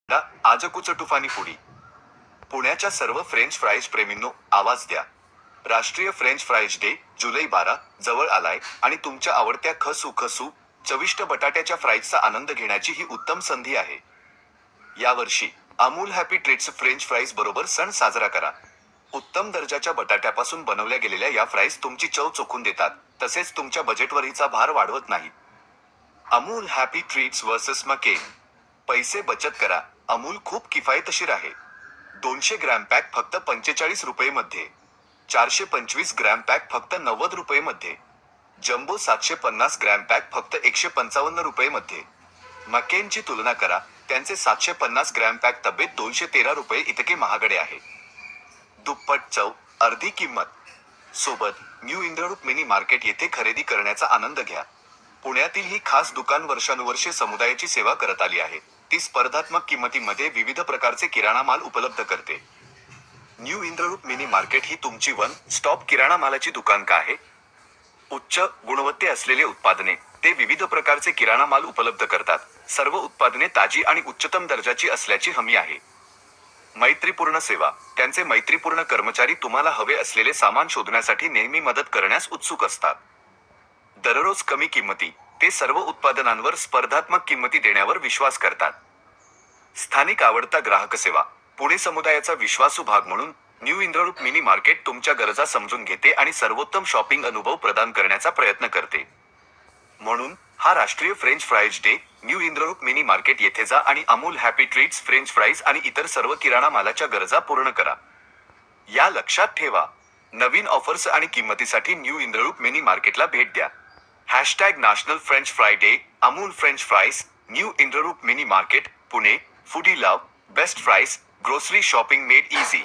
आजकूच तुफानी फुडी. पुण्याच्या सर्व फ्रेंच फ्राईज प्रेमींनो, आवाज द्या. राष्ट्रीय फ्रेंच फ्राईज डे, जुलै 12, जवळ आलाय आणि तुमच्या आवडत्या खसू चविष्ट बटाट्याच्या फ्राईजचा आनंद घेण्याची ही उत्तम संधी आहे. यावर्षी Amul happy treats French fries बरोबर सण साजरा करा. उत्तम दर्जाच्या बटाट्यापासून बनवल्या गेलेल्या या फ्राईज तुमची चव चोखून देतात, तसेच तुमच्या बजेटवरहीचा भार वाढवत नाहीत. Amul happy treats versus McCain. पैसे बचत करा. अमूल खूप किफायतशीर आहे. 200 ग्रॅम पॅक फक्त 45 रुपये मध्ये. 425 ग्रॅम पॅक फक्त 90 रुपये मध्ये. जम्बो 750 ग्रॅम पॅक फक्त 155 रुपये मध्ये. मकेनची तुलना करा, त्यांचे 750 ग्रॅम पॅक तब्बे 213 रुपये इतके महागडे आहे. दुप्पट चव, अर्धी किंमत. सोबत न्यू इंद्ररूप मिनी मार्केट येथे खरेदी करण्याचा आनंद घ्या. पुण्यातील ही खास दुकान वर्षानुवर्षे समुदायाची सेवा करत आली आहे. ती स्पर्धात्मक किंमतीमध्ये विविध प्रकारचे किराणा माल उपलब्ध करते. न्यू इंद्ररूप मिनी मार्केट ही तुमची वन स्टॉप किराणा मालाची दुकान का आहे? उच्च गुणवत्ते असलेले उत्पादने, ते विविध प्रकारचे किराणा माल उपलब्ध करतात. सर्व उत्पादने ताजी आणि उच्चतम दर्जाची असल्याची हमी आहे. मैत्रीपूर्ण सेवा. त्यांचे मैत्रीपूर्ण कर्मचारी तुम्हाला हवे असलेले सामान शोधण्यासाठी नेहमी मदत करण्यास उत्सुक असतात. दररोज कमी किंमती. ते सर्व उत्पादनांवर स्पर्धात्मक किंमती देण्यावर विश्वास करतात. स्थानिक आवडता ग्राहक सेवा. पुणे समुदायाचा विश्वासू भाग म्हणून न्यू इंद्ररूप मिनी मार्केट तुमच्या गरजा समजून घेते आणि सर्वोत्तम शॉपिंग अनुभव प्रदान करण्याचा प्रयत्न करते. म्हणून हा राष्ट्रीय French fries day, new Indraroop mini market येथे जा आणि Amul happy treats French fries आणि इतर सर्व किराणा मालाच्या गरजा पूर्ण करा. या लक्षात ठेवा, नवीन ऑफर्स आणि किंमतीसाठी न्यू इंद्ररूप मिनी मार्केटला भेट द्या. #National French fry day. Amul French fries, new Indraroop mini market, Pune. Foodie love, best fries, grocery shopping made easy.